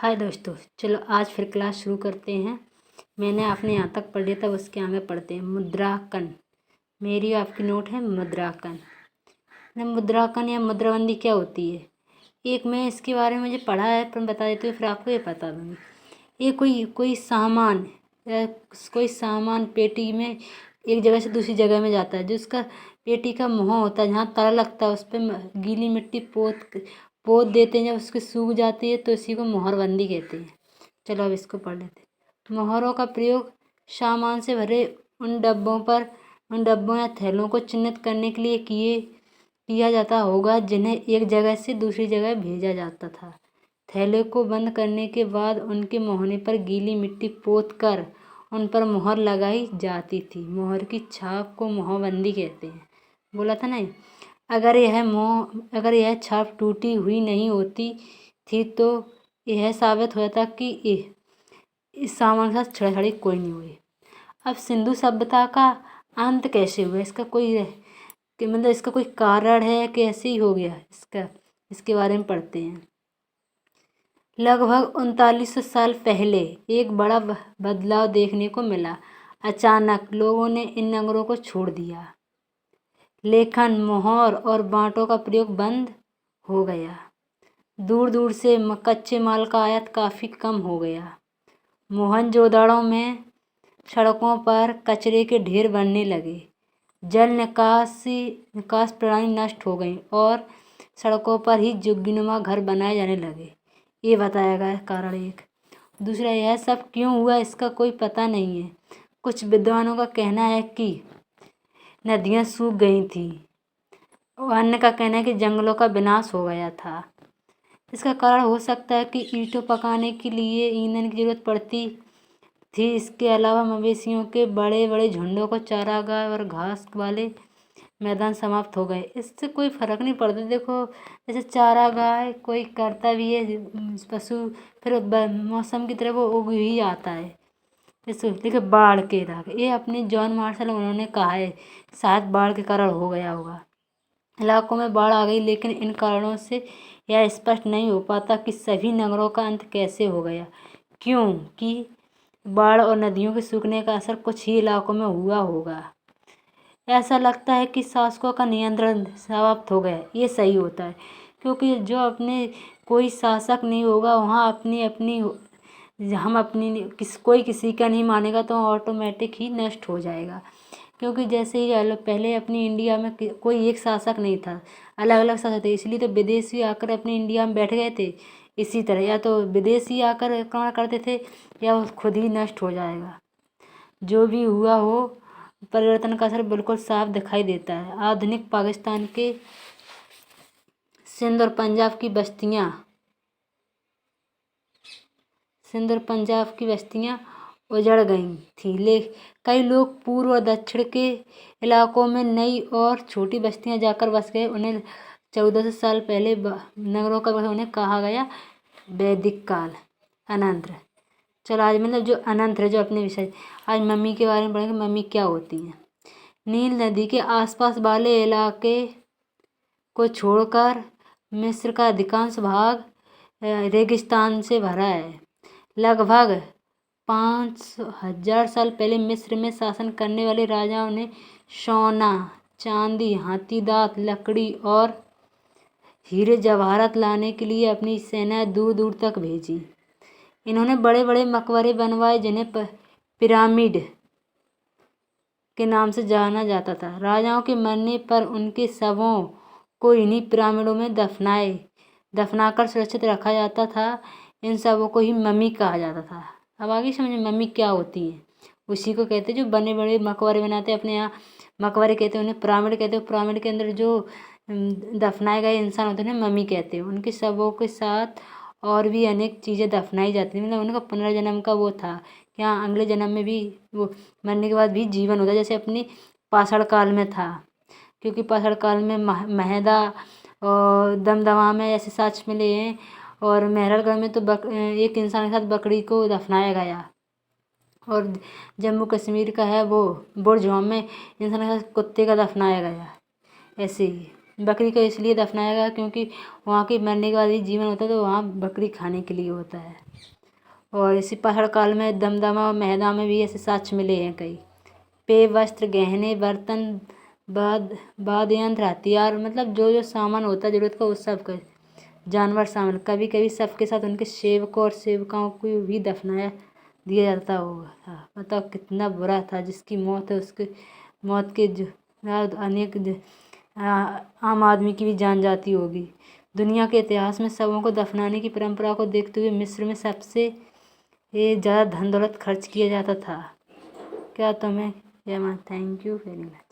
हाय दोस्तों, चलो आज फिर क्लास शुरू करते हैं। मैंने आपने यहाँ तक पढ़ लिया था, उसके आगे पढ़ते हैं। मुद्रांकन, मेरी आपकी नोट है मुद्रांकन। मुद्रांकन या मुद्राबंदी क्या होती है? एक मैं इसके बारे में मुझे पढ़ा है, पर बता देती हूँ, फिर आपको ये बता दूँगी। ये कोई सामान पेटी में एक जगह से दूसरी जगह में जाता है। जो उसका पेटी का मुँह होता है, जहाँ ताला लगता है, उस पर गीली मिट्टी पोत देते हैं। जब उसकी सूख जाती है तो इसी को मोहरबंदी कहते हैं। चलो अब इसको पढ़ लेते हैं। मोहरों का प्रयोग सामान से भरे उन डब्बों या थैलों को चिन्हित करने के लिए किया जाता होगा, जिन्हें एक जगह से दूसरी जगह भेजा जाता था। थैले को बंद करने के बाद उनके मुहने पर गीली मिट्टी पोत कर उन पर मोहर लगाई जाती थी। मोहर की छाप को मोहरबंदी कहते हैं। बोला था ना। अगर यह छाप टूटी हुई नहीं होती थी तो यह साबित होता कि इस सामान के साथ छेड़छाड़ी कोई नहीं हुई। अब सिंधु सभ्यता का अंत कैसे हुआ? इसका कोई कारण है कि ऐसे ही हो गया? इसके बारे में पढ़ते हैं। लगभग 3900 साल पहले एक बड़ा बदलाव देखने को मिला। अचानक लोगों ने इन नगरों को छोड़ दिया। लेखन, मोहर और बांटों का प्रयोग बंद हो गया। दूर दूर से कच्चे माल का आयात काफ़ी कम हो गया। मोहनजोदड़ो में सड़कों पर कचरे के ढेर बनने लगे। जल निकास प्रणाली नष्ट हो गई और सड़कों पर ही झुग्गीनुमा घर बनाए जाने लगे। ये बताया गया कारण एक। दूसरा, यह सब क्यों हुआ इसका कोई पता नहीं है। कुछ विद्वानों का कहना है कि नदियाँ सूख गई थी और अन्य का कहना है कि जंगलों का विनाश हो गया था। इसका कारण हो सकता है कि ईंटों पकाने के लिए ईंधन की जरूरत पड़ती थी। इसके अलावा मवेशियों के बड़े बड़े झुंडों को चारागाह और घास वाले मैदान समाप्त हो गए। इससे कोई फर्क नहीं पड़ता। देखो, जैसे चारागाह कोई करता भी है पशु, फिर मौसम की तरह वो उग ही आता है। जैसे देखिए बाढ़ के इलाके, ये अपने जॉन मार्शल उन्होंने कहा है शायद बाढ़ के कारण हो गया होगा। इलाकों में बाढ़ आ गई, लेकिन इन कारणों से यह स्पष्ट नहीं हो पाता कि सभी नगरों का अंत कैसे हो गया। क्योंकि बाढ़ और नदियों के सूखने का असर कुछ ही इलाकों में हुआ होगा। ऐसा लगता है कि शासकों का नियंत्रण समाप्त हो गया। ये सही होता है, क्योंकि जो अपने कोई शासक नहीं होगा वहाँ कोई किसी का नहीं मानेगा तो ऑटोमेटिक ही नष्ट हो जाएगा। क्योंकि जैसे ही पहले अपनी इंडिया में कोई एक शासक नहीं था, अलग अलग शासक थे, इसलिए तो विदेशी आकर अपने इंडिया में बैठ गए थे। इसी तरह या तो विदेशी आकर आक्रमण करते थे या वो खुद ही नष्ट हो जाएगा। जो भी हुआ हो, परिवर्तन का असर बिल्कुल साफ दिखाई देता है। आधुनिक पाकिस्तान के सिंध और पंजाब की बस्तियां उजड़ गई थी। कई लोग पूर्व और दक्षिण के इलाकों में नई और छोटी बस्तियां जाकर बस गए। उन्हें 1400 साल पहले नगरों का उन्हें कहा गया वैदिक काल, अनंतर। चलो आज मतलब जो अनंतर है, जो अपने विषय, आज मम्मी के बारे में पढ़ेंगे। मम्मी क्या होती हैं? नील नदी के आसपास वाले इलाके को छोड़कर मिस्र का अधिकांश भाग रेगिस्तान से भरा है। लगभग 5000 साल पहले मिस्र में शासन करने वाले राजाओं ने सोना, चांदी, हाथी दांत, लकड़ी और हीरे जवाहरात लाने के लिए अपनी सेनाएं दूर दूर तक भेजी। इन्होंने बड़े बड़े मकबरे बनवाए, जिन्हें पिरामिड के नाम से जाना जाता था। राजाओं के मरने पर उनके शवों को इन्हीं पिरामिडों में दफनाकर सुरक्षित रखा जाता था। इन शवों को ही मम्मी कहा जाता था। अब आगे समझ में मम्मी क्या होती है? उसी को कहते हैं जो बड़े बड़े मकबरे बनाते हैं अपने यहाँ। मकबरे कहते हैं उन्हें, पिरामिड कहते हैं। पिरामिड के अंदर जो दफनाए गए इंसान होते हैं मम्मी कहते हैं। उनके शवों के साथ और भी अनेक चीज़ें दफनाई जाती हैं। मतलब उनका पुनर्जन्म का वो था कि हाँ, अगले जन्म में भी वो मरने के बाद भी जीवन होता है, जैसे अपने पाषाण काल में था। क्योंकि पाषाण काल में महदा और दमदमा में ऐसे साक्ष्य मिले हैं, और मेहरगढ़ में तो एक इंसान के साथ बकरी को दफनाया गया। और जम्मू कश्मीर का है वो बुरज़ोम में इंसान के साथ कुत्ते का दफनाया गया। ऐसे ही बकरी को इसलिए दफनाया गया क्योंकि वहाँ के मरने के बाद ही जीवन होता है, तो वहाँ बकरी खाने के लिए होता है। और इसी पहाड़ काल में दमदमा और मेहदा में भी ऐसे साक्ष्य मिले हैं कई। पेय, वस्त्र, गहने, बर्तन, वाद्य यंत्र, हथियार, मतलब जो जो सामान होता है जरूरत का उस सब का, जानवर सामान, कभी कभी सबके साथ उनके सेवकों और सेविकाओं को भी दफनाया दिया जाता होगा। बताओ कितना बुरा था। जिसकी मौत है उसके मौत के बाद अनेक आम आदमी की भी जान जाती होगी। दुनिया के इतिहास में शवों को दफनाने की परंपरा को देखते हुए मिस्र में सबसे ज़्यादा धन दौलत खर्च किया जाता था। क्या तुम्हें यह मान? Thank you very much.